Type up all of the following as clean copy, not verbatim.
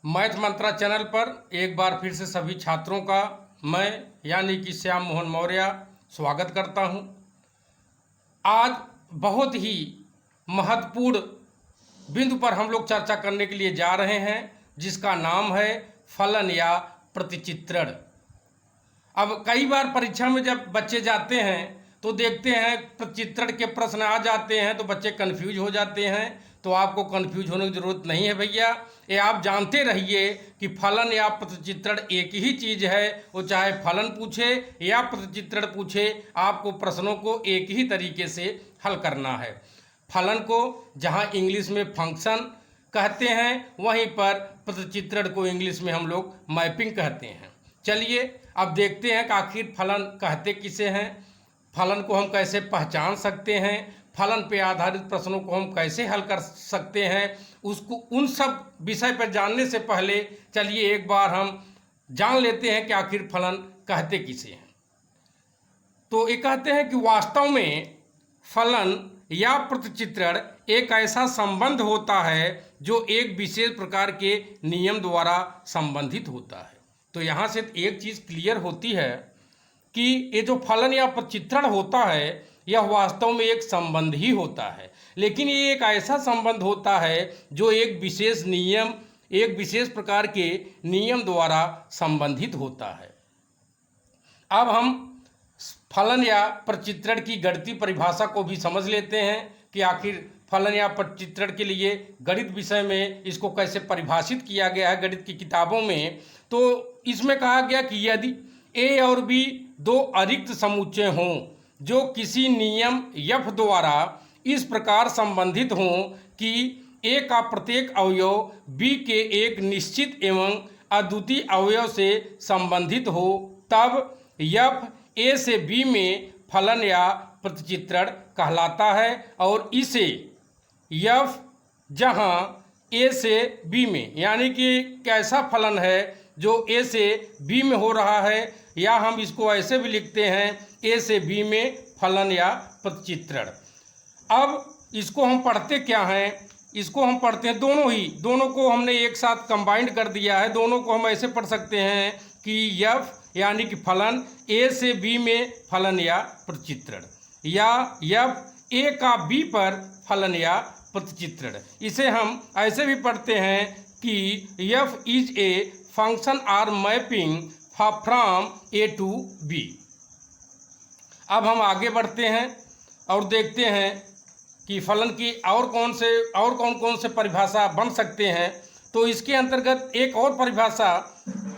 Math मंत्रा channel पर एक बार फिर से सभी छात्रों का मैं यानी कि श्याम मोहन मौर्य स्वागत करता हूं। आज बहुत ही महत्वपूर्ण बिंदु पर हम लोग चर्चा करने के लिए जा रहे हैं, जिसका नाम है फलन या प्रतिचित्रण। अब कई बार परीक्षा में जब बच्चे जाते हैं तो देखते हैं प्रतिचित्रण के प्रश्न आ जाते हैं तो बच्चे कंफ्यूज हो जाते हैं। तो आपको कंफ्यूज होने की ज़रूरत नहीं है भैया, ये आप जानते रहिए कि फलन या प्रतिचित्रण एक ही चीज़ है। वो चाहे फलन पूछे या प्रतिचित्रण पूछे, आपको प्रश्नों को एक ही तरीके से हल करना है। फलन को जहाँ इंग्लिश में फंक्शन कहते हैं, वहीं पर प्रतिचित्रण को इंग्लिश में हम लोग मैपिंग कहते हैं। चलिए अब देखते हैं कि आखिर फलन कहते किसे हैं, फलन को हम कैसे पहचान सकते हैं, फलन पे आधारित प्रश्नों को हम कैसे हल कर सकते हैं। उसको उन सब विषय पर जानने से पहले चलिए एक बार हम जान लेते हैं कि आखिर फलन कहते किसे हैं। तो ये कहते हैं कि वास्तव में फलन या प्रतिचित्रण एक ऐसा संबंध होता है जो एक विशेष प्रकार के नियम द्वारा संबंधित होता है। तो यहाँ से एक चीज़ क्लियर होती है कि ये जो फलन या प्रतिचित्रण होता है यह वास्तव में एक संबंध ही होता है, लेकिन ये एक ऐसा संबंध होता है जो एक विशेष नियम, एक विशेष प्रकार के नियम द्वारा संबंधित होता है। अब हम फलन या प्रतिचित्रण की गणितीय परिभाषा को भी समझ लेते हैं कि आखिर फलन या प्रतिचित्रण के लिए गणित विषय में इसको कैसे परिभाषित किया गया है गणित की किताबों में। तो इसमें कहा गया कि यदि ए और बी दो अरिक्त समुच्चय हों जो किसी नियम एफ द्वारा इस प्रकार संबंधित हों कि ए का प्रत्येक अवयव बी के एक निश्चित एवं अद्वितीय अवयव से संबंधित हो, तब एफ ए से बी में फलन या प्रतिचित्रण कहलाता है। और इसे एफ जहां ए से बी में, यानी कि कैसा फलन है जो ए से बी में हो रहा है, या हम इसको ऐसे भी लिखते हैं ए से बी में फलन या प्रतिचित्रण। अब इसको हम पढ़ते क्या हैं, इसको हम पढ़ते हैं दोनों को हमने एक साथ कंबाइंड कर दिया है। दोनों को हम ऐसे पढ़ सकते हैं कि एफ यानी कि फलन ए से बी में फलन या प्रतिचित्रण, या एफ ए का बी पर फलन या प्रतिचित्रण। इसे हम ऐसे भी पढ़ते हैं कि F is a function or mapping from A to B. अब हम आगे बढ़ते हैं और देखते हैं कि फलन की और कौन कौन से परिभाषा बन सकते हैं। तो इसके अंतर्गत एक और परिभाषा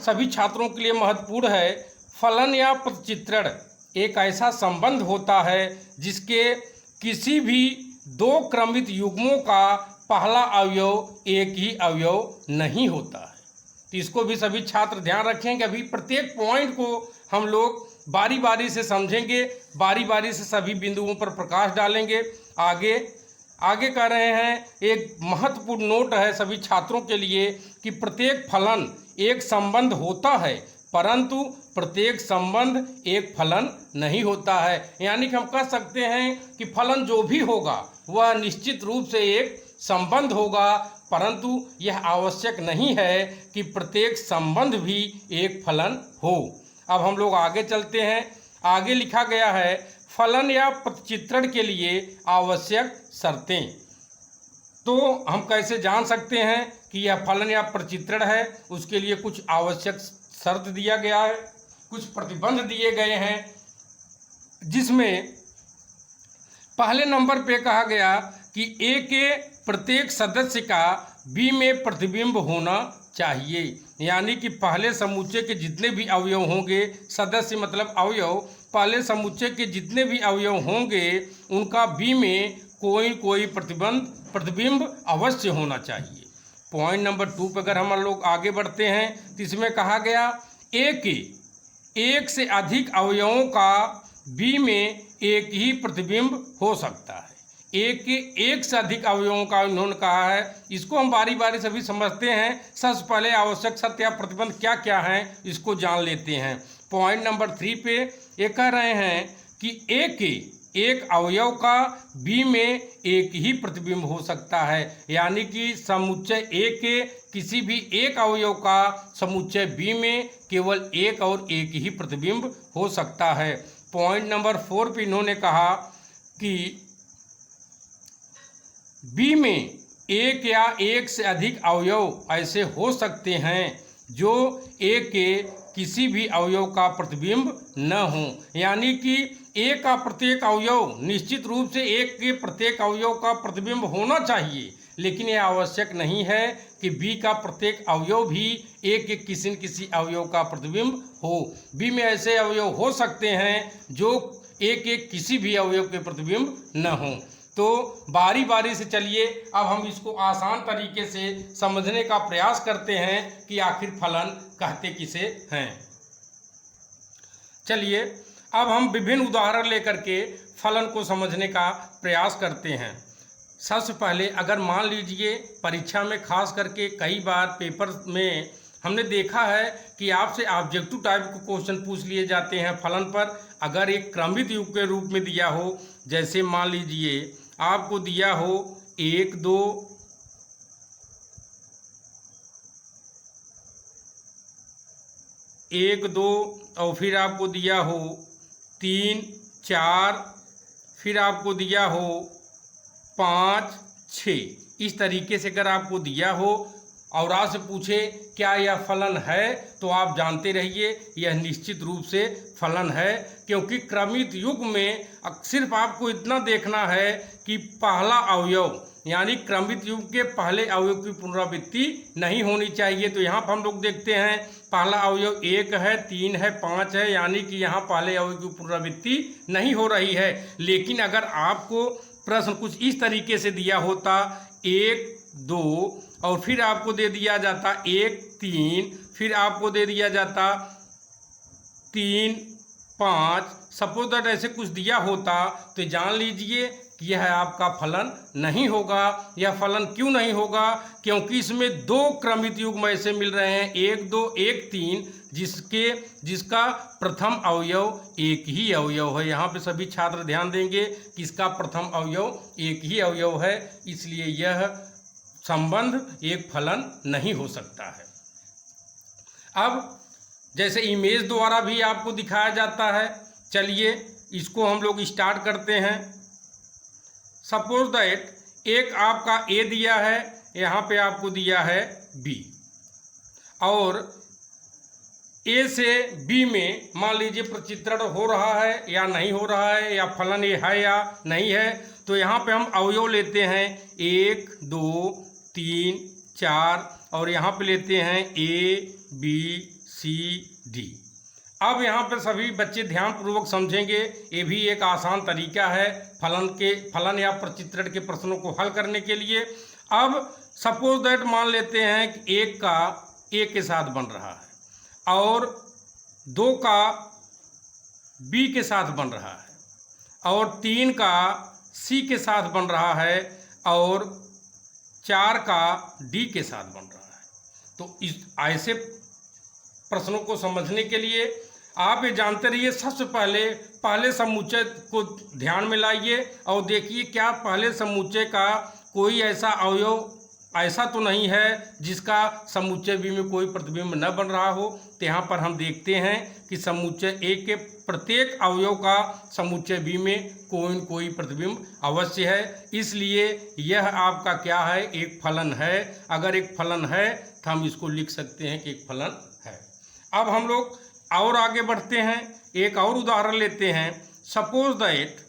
सभी छात्रों के लिए महत्वपूर्ण है। फलन या प्रतिचित्रण एक ऐसा संबंध होता है जिसके किसी भी दो क्रमित युग्मों का पहला अवयव एक ही अवयव नहीं होता है। तो इसको भी सभी छात्र ध्यान रखेंगे। अभी प्रत्येक पॉइंट को हम लोग बारी बारी से समझेंगे, बारी बारी से सभी बिंदुओं पर प्रकाश डालेंगे। आगे कह रहे हैं, एक महत्वपूर्ण नोट है सभी छात्रों के लिए कि प्रत्येक फलन एक संबंध होता है, परंतु प्रत्येक संबंध एक फलन नहीं होता है। यानी कि हम कह सकते हैं कि फलन जो भी होगा वह निश्चित रूप से एक संबंध होगा, परंतु यह आवश्यक नहीं है कि प्रत्येक संबंध भी एक फलन हो। अब हम लोग आगे चलते हैं। आगे लिखा गया है फलन या प्रतिचित्रण के लिए आवश्यक शर्तें। तो हम कैसे जान सकते हैं कि यह फलन या प्रतिचित्रण है, उसके लिए कुछ आवश्यक शर्त दिया गया है, कुछ प्रतिबंध दिए गए हैं, जिसमें पहले नंबर पे कहा गया कि ए के प्रत्येक सदस्य का बी में प्रतिबिंब होना चाहिए। यानी कि पहले समुच्चय के जितने भी अवयव होंगे, सदस्य मतलब अवयव, पहले समुच्चय के जितने भी अवयव होंगे उनका बी में कोई प्रतिबिंब अवश्य होना चाहिए। पॉइंट नंबर 2 पर अगर हम लोग आगे बढ़ते हैं तो इसमें कहा गया ए के एक से अधिक अवयवों का बी में एक ही प्रतिबिंब हो सकता है। एक के एक से अधिक अवयवों का उन्होंने कहा है। इसको हम बारी बारी से भी समझते हैं। सबसे पहले आवश्यक शर्त या प्रतिबंध क्या क्या हैं इसको जान लेते हैं। पॉइंट नंबर 3 पे ये कह रहे हैं कि ए के एक अवयव का बी में एक ही प्रतिबिंब हो सकता है, यानी कि समुच्चय ए के किसी भी एक अवयव का समुच्चय बी में केवल एक और एक ही प्रतिबिंब हो सकता है। पॉइंट नंबर 4 पे इन्होंने कहा कि बी में एक या एक से अधिक अवयव ऐसे हो सकते हैं जो ए के किसी भी अवयव का प्रतिबिंब न हो, यानी कि ए का प्रत्येक अवयव निश्चित रूप से एक के प्रत्येक अवयव का प्रतिबिंब होना चाहिए, लेकिन यह आवश्यक नहीं है कि बी का प्रत्येक अवयव भी ए के किसी न किसी अवयव का प्रतिबिंब हो। बी में ऐसे अवयव हो सकते हैं जो ए के किसी भी अवयव के प्रतिबिंब न हो। तो बारी बारी से चलिए अब हम इसको आसान तरीके से समझने का प्रयास करते हैं कि आखिर फलन कहते किसे हैं। चलिए अब हम विभिन्न उदाहरण लेकर के फलन को समझने का प्रयास करते हैं। सबसे पहले अगर मान लीजिए परीक्षा में खास करके कई बार पेपर में हमने देखा है कि आपसे ऑब्जेक्टिव टाइप के क्वेश्चन पूछ लिए जाते हैं फलन पर। अगर एक क्रमित युग के रूप में दिया हो, जैसे मान लीजिए आपको दिया हो 1 2 1 2 और फिर आपको दिया हो 3 4, फिर आपको दिया हो 5 6, इस तरीके से अगर आपको दिया हो और आपसे पूछे क्या यह फलन है, तो आप जानते रहिए यह निश्चित रूप से फलन है, क्योंकि क्रमित युग में सिर्फ आपको इतना देखना है कि पहला अवयव यानी क्रमित युग के पहले अवयव की पुनरावृत्ति नहीं होनी चाहिए। तो यहाँ पर हम लोग देखते हैं पहला अवयव 1 है, 3 है, 5 है, यानी कि यहाँ पहले अवयव की पुनरावृत्ति नहीं हो रही है। लेकिन अगर आपको प्रश्न कुछ इस तरीके से दिया होता 1 2 और फिर आपको दे दिया जाता 1 3, फिर आपको दे दिया जाता 3 5, सपोज दैट ऐसे कुछ दिया होता तो जान लीजिए कि यह आपका फलन नहीं होगा। यह फलन क्यों नहीं होगा? क्योंकि इसमें 2 क्रमित युग्म ऐसे मिल रहे हैं 1 2 1 3, जिसका प्रथम अवयव एक ही अवयव है। यहाँ पे सभी छात्र ध्यान देंगे कि इसका प्रथम अवयव एक ही अवयव है, इसलिए यह संबंध एक फलन नहीं हो सकता है। अब जैसे इमेज द्वारा भी आपको दिखाया जाता है, चलिए इसको हम लोग स्टार्ट करते हैं। सपोज दैट एक आपका ए दिया है, यहाँ पे आपको दिया है बी, और ए से बी में मान लीजिए प्रचित्रण हो रहा है या नहीं हो रहा है, या फलन ये है या नहीं है। तो यहाँ पे हम अवयव लेते हैं 1 2 3 4 और यहाँ पे लेते हैं A B C D। अब यहाँ पर सभी बच्चे ध्यानपूर्वक समझेंगे, ये भी एक आसान तरीका है फलन या प्रचित्रण के प्रश्नों को हल करने के लिए। अब सपोज दैट मान लेते हैं कि 1 का A के साथ बन रहा है और 2 का B के साथ बन रहा है और 3 का C के साथ बन रहा है और 4 का D के साथ बन रहा है। तो इस ऐसे प्रश्नों को समझने के लिए आप ये जानते रहिए, सबसे पहले समुच्चय को ध्यान में लाइए और देखिए क्या पहले समुच्चय का कोई ऐसा अवयव ऐसा तो नहीं है जिसका समुच्चय बी में कोई प्रतिबिंब न बन रहा हो। तो यहाँ पर हम देखते हैं कि समुच्चय ए के प्रत्येक अवयव का समुच्चय बी में कोई न कोई प्रतिबिंब अवश्य है, इसलिए यह आपका क्या है, एक फलन है। अगर एक फलन है तो हम इसको लिख सकते हैं कि एक फलन है। अब हम लोग और आगे बढ़ते हैं, एक और उदाहरण लेते हैं। सपोज दैट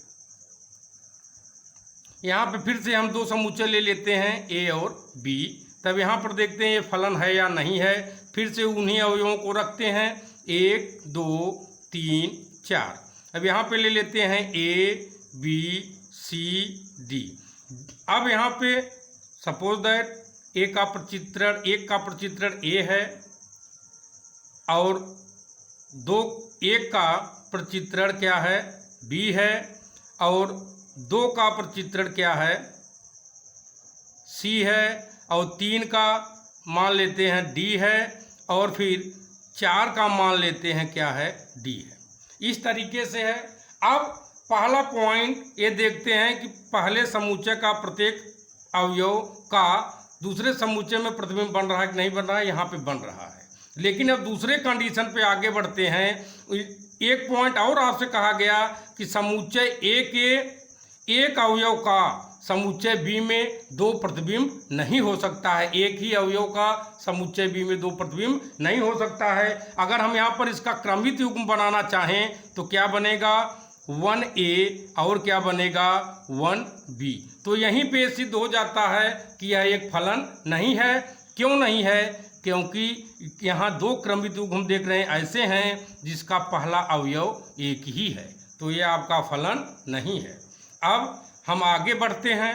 यहाँ पे फिर से हम 2 समुच्चय ले लेते हैं ए और बी। तब यहाँ पर देखते हैं ये फलन है या नहीं है। फिर से उन्हीं अवयवों को रखते हैं 1 2 3 4। अब यहाँ पे ले लेते हैं ए बी सी डी। अब यहाँ पे सपोज दैट एक का प्रचित्रण ए है और 1 का प्रचित्रण क्या है, बी है, और 2 का प्रचित्रण क्या है, सी है, और 3 का मान लेते हैं डी है, और फिर 4 का मान लेते हैं क्या है, डी है। इस तरीके से है। अब पहला पॉइंट ये देखते हैं कि पहले समुच्चय का प्रत्येक अवयव का दूसरे समुच्चय में प्रतिबिंब बन रहा है कि नहीं बन रहा है, यहाँ पे बन रहा है। लेकिन अब दूसरे कंडीशन पे आगे बढ़ते हैं। एक पॉइंट और आपसे कहा गया कि समुच्चय ए के एक अवयव का समुच्चय बी में दो प्रतिबिंब नहीं हो सकता है। एक ही अवयव का समुच्चय बी में दो प्रतिबिंब नहीं हो सकता है। अगर हम यहाँ पर इसका क्रमित युग्म बनाना चाहें तो क्या बनेगा, 1a और क्या बनेगा, 1b। तो यहीं पे सिद्ध हो जाता है कि यह एक फलन नहीं है। क्यों नहीं है? क्योंकि यहाँ दो क्रमित युग्म हम देख रहे हैं ऐसे हैं जिसका पहला अवयव एक ही है, तो ये आपका फलन नहीं है। अब हम आगे बढ़ते हैं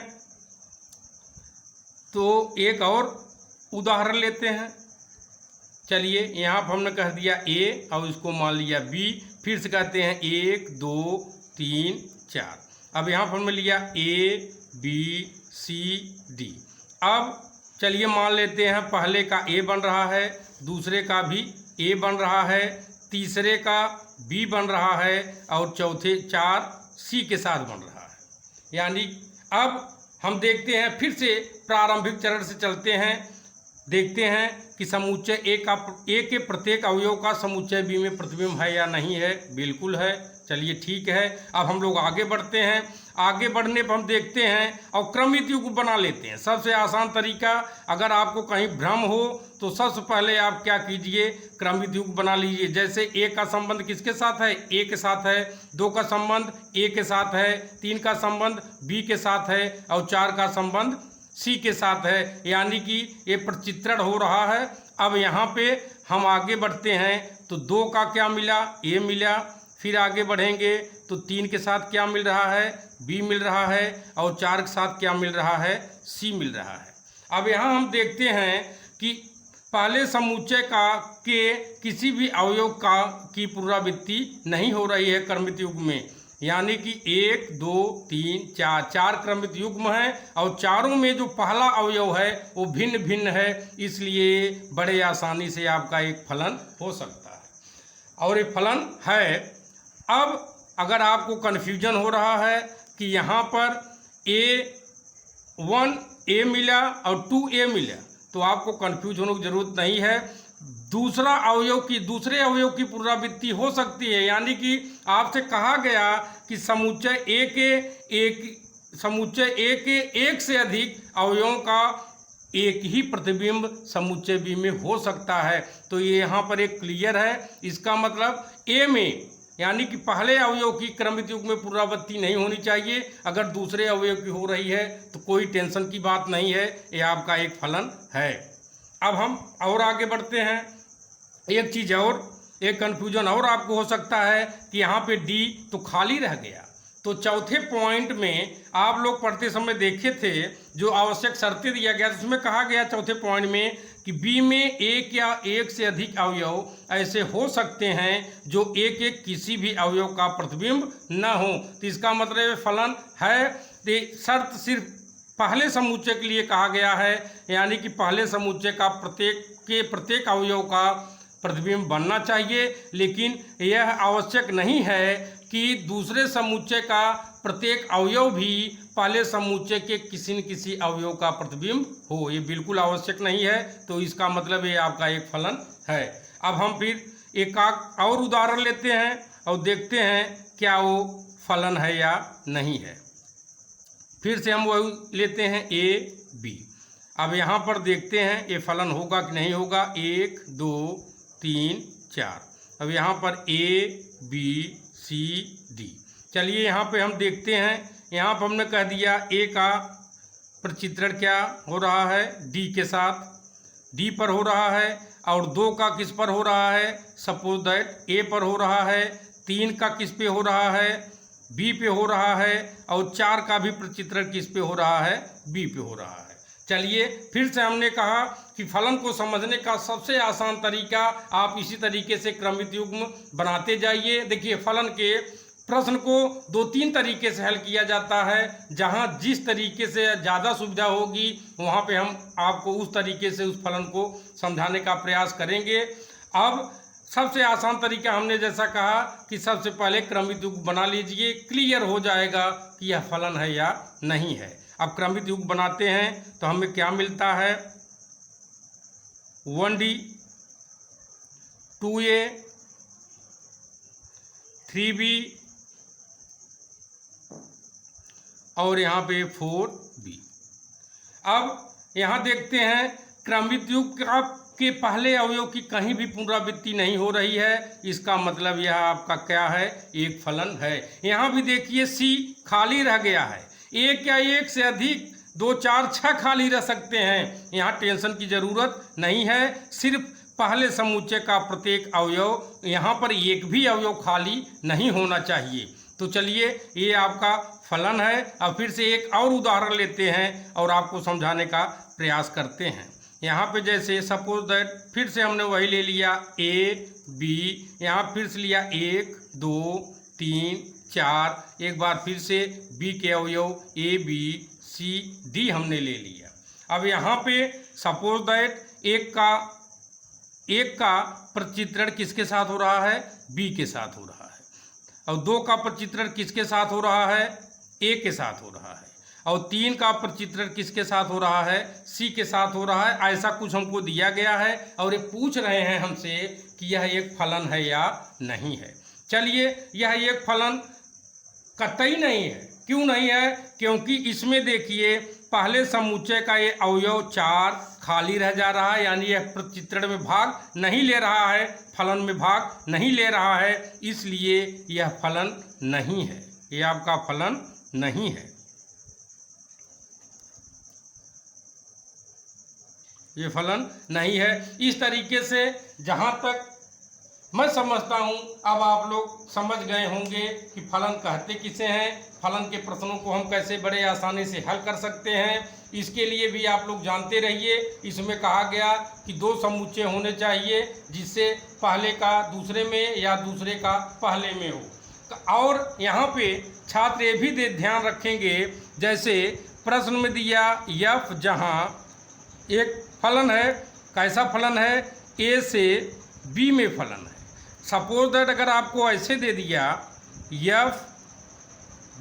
तो एक और उदाहरण लेते हैं। चलिए, यहाँ पर हमने कह दिया a और इसको मान लिया b, फिर से कहते हैं 1 2 3 4। अब यहाँ पर हमने लिया a b c d। अब चलिए मान लेते हैं पहले का a बन रहा है, दूसरे का भी a बन रहा है, तीसरे का b बन रहा है और चौथे 4 c के साथ बन रहा है। यानी अब हम देखते हैं, फिर से प्रारंभिक चरण से चलते हैं, देखते हैं कि समुच्चय ए के प्रत्येक अवयव का समुच्चय बी में प्रतिबिंब है या नहीं है। बिल्कुल है। चलिए ठीक है। अब हम लोग आगे बढ़ते हैं। आगे बढ़ने पर हम देखते हैं और क्रमित युग्म बना लेते हैं। सबसे आसान तरीका, अगर आपको कहीं भ्रम हो तो सबसे पहले आप क्या कीजिए, क्रमित युग्म बना लीजिए। जैसे ए का संबंध किसके साथ है, ए के साथ है, 2 का संबंध ए के साथ है, 3 का संबंध बी के साथ है और 4 का संबंध सी के साथ है। यानी कि ये प्रचित्रण हो रहा है। अब यहाँ पे हम आगे बढ़ते हैं तो 2 का क्या मिला, ए मिला। फिर आगे बढ़ेंगे तो 3 के साथ क्या मिल रहा है, बी मिल रहा है और 4 के साथ क्या मिल रहा है, सी मिल रहा है। अब यहाँ हम देखते हैं कि पहले समुच्चय का के किसी भी अवयव का की पुनरावृत्ति नहीं हो रही है क्रमित युग्म में। यानी कि 1 2 3 4 क्रमित युग्म है और चारों में जो पहला अवयव है वो भिन्न भिन्न है, इसलिए बड़े आसानी से आपका एक फलन हो सकता है और एक फलन है। अब अगर आपको कन्फ्यूजन हो रहा है कि यहाँ पर 1a मिला और 2a मिला, तो आपको कन्फ्यूज होने की जरूरत नहीं है। दूसरे अवयव की पुनरावृत्ति हो सकती है। यानी कि आपसे कहा गया कि समुच्चय ए के एक से अधिक अवयवों का एक ही प्रतिबिंब समुच्चय बी में हो सकता है। तो ये यहाँ पर एक क्लियर है। इसका मतलब ए में यानी कि पहले अवयव की क्रमित युग्म में पुनरावृत्ति नहीं होनी चाहिए। अगर दूसरे अवयव की हो रही है तो कोई टेंशन की बात नहीं है, ये आपका एक फलन है। अब हम और आगे बढ़ते हैं। एक चीज़ और, एक कन्फ्यूजन और आपको हो सकता है कि यहाँ पे डी तो खाली रह गया। तो चौथे पॉइंट में आप लोग पढ़ते समय देखे थे जो आवश्यक शर्तें दिया गया, उसमें कहा गया चौथे पॉइंट में कि बी में एक या एक से अधिक अवयव ऐसे हो सकते हैं जो एक किसी भी अवयव का प्रतिबिंब न हो। तो इसका मतलब फलन है। तो शर्त सिर्फ पहले समुच्चय के लिए कहा गया है, यानी कि पहले समुच्चय का प्रत्येक अवयव का प्रतिबिंब बनना चाहिए। लेकिन यह आवश्यक नहीं है कि दूसरे समुच्चय का प्रत्येक अवयव भी पहले समुच्चय के किसी न किसी अवयव का प्रतिबिंब हो, ये बिल्कुल आवश्यक नहीं है। तो इसका मतलब ये आपका एक फलन है। अब हम फिर एक और उदाहरण लेते हैं और देखते हैं क्या वो फलन है या नहीं है। फिर से हम वो लेते हैं ए बी। अब यहाँ पर देखते हैं ये फलन होगा कि नहीं होगा। 1 2 3 4। अब यहाँ पर ए बी सी डी। चलिए यहाँ पे हम देखते हैं। यहाँ पर हमने कह दिया ए का प्रचित्रण क्या हो रहा है, डी के साथ, डी पर हो रहा है। और 2 का किस पर हो रहा है, सपोज दैट ए पर हो रहा है। 3 का किस पे हो रहा है, बी पे हो रहा है। और 4 का भी प्रचित्रण किस पे हो रहा है, बी पे हो रहा है। चलिए फिर से हमने कहा कि फलन को समझने का सबसे आसान तरीका, आप इसी तरीके से क्रमित युग्म बनाते जाइए। देखिए फलन के प्रश्न को 2-3 तरीके से हल किया जाता है। जहां जिस तरीके से ज़्यादा सुविधा होगी वहां पे हम आपको उस तरीके से उस फलन को समझाने का प्रयास करेंगे। अब सबसे आसान तरीका हमने जैसा कहा कि सबसे पहले क्रमित युग्म बना लीजिए, क्लियर हो जाएगा कि यह फलन है या नहीं है। अब क्रमित युग्म बनाते हैं तो हमें क्या मिलता है, 1D 2A 3B और यहाँ पे 4B। अब यहाँ देखते हैं क्रमित युग्म के पहले अवयव की कहीं भी पुनरावृत्ति नहीं हो रही है, इसका मतलब यह आपका क्या है, एक फलन है। यहाँ भी देखिए C खाली रह गया है, एक या एक से अधिक 2 4 6 खाली रह सकते हैं, यहाँ टेंशन की जरूरत नहीं है। सिर्फ पहले समुच्चय का प्रत्येक अवयव, यहाँ पर एक भी अवयव खाली नहीं होना चाहिए। तो चलिए ये आपका फलन है। अब फिर से एक और उदाहरण लेते हैं और आपको समझाने का प्रयास करते हैं। यहाँ पे जैसे सपोज दैट फिर से हमने वही ले लिया ए बी, यहाँ फिर से लिया 1 2 3 4, एक बार फिर से बी के अवयव ए बी सी डी हमने ले लिया। अब यहाँ पे सपोज दैट एक का प्रतिचित्रण किसके साथ हो रहा है, बी के साथ हो रहा है, और 2 का प्रतिचित्रण किसके साथ हो रहा है, ए के साथ हो रहा है, और 3 का प्रतिचित्रण किसके साथ हो रहा है, सी के साथ हो रहा है। ऐसा कुछ हमको दिया गया है और ये पूछ रहे हैं हमसे कि यह एक फलन है या नहीं है। चलिए, यह एक फलन कतई नहीं है। क्यों नहीं है? क्योंकि इसमें देखिए पहले समुच्चय का ये अवयव 4 खाली रह जा रहा है, यानी यह प्रतिचित्रण में भाग नहीं ले रहा है, फलन में भाग नहीं ले रहा है, इसलिए यह फलन नहीं है, यह आपका फलन नहीं है। ये फलन नहीं है। इस तरीके से जहाँ तक मैं समझता हूँ अब आप लोग समझ गए होंगे कि फलन कहते किसे हैं, फलन के प्रश्नों को हम कैसे बड़े आसानी से हल कर सकते हैं। इसके लिए भी आप लोग जानते रहिए, इसमें कहा गया कि 2 समुच्चय होने चाहिए, जिससे पहले का दूसरे में या दूसरे का पहले में हो। और यहाँ पे छात्र ये भी ध्यान रखेंगे, जैसे प्रश्न में दिया यफ, जहाँ एक फलन है, कैसा फलन है, ए से बी में फलन है। सपोज दैट अगर आपको ऐसे दे दिया एफ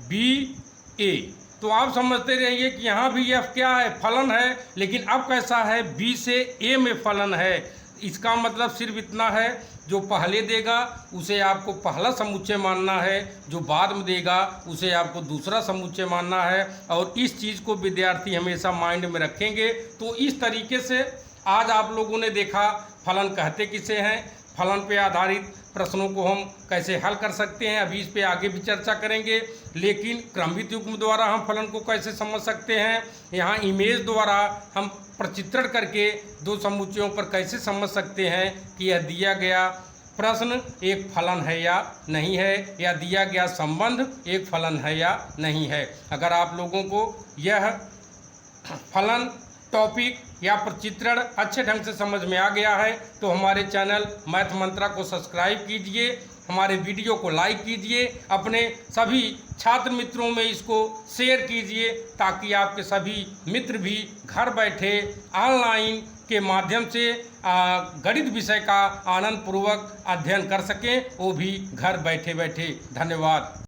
बी ए, तो आप समझते रहिए कि यहाँ भी एफ क्या है, फलन है, लेकिन अब कैसा है, बी से ए में फलन है। इसका मतलब सिर्फ इतना है, जो पहले देगा उसे आपको पहला समुच्चय मानना है, जो बाद में देगा उसे आपको दूसरा समुच्चय मानना है, और इस चीज़ को विद्यार्थी हमेशा माइंड में रखेंगे। तो इस तरीके से आज आप लोगों ने देखा फलन कहते किसे हैं, फलन पे आधारित प्रश्नों को हम कैसे हल कर सकते हैं, अभी इस पे आगे भी चर्चा करेंगे। लेकिन क्रमित युग्म द्वारा हम फलन को कैसे समझ सकते हैं, यहाँ इमेज द्वारा हम प्रचित्रण करके 2 समुच्चयों पर कैसे समझ सकते हैं कि यह दिया गया प्रश्न एक फलन है या नहीं है, या दिया गया संबंध एक फलन है या नहीं है। अगर आप लोगों को यह फलन टॉपिक या प्रचित्रण अच्छे ढंग से समझ में आ गया है तो हमारे चैनल मैथ मंत्रा को सब्सक्राइब कीजिए, हमारे वीडियो को लाइक कीजिए, अपने सभी छात्र मित्रों में इसको शेयर कीजिए, ताकि आपके सभी मित्र भी घर बैठे ऑनलाइन के माध्यम से गणित विषय का आनंद पूर्वक अध्ययन कर सकें, वो भी घर बैठे बैठे। धन्यवाद।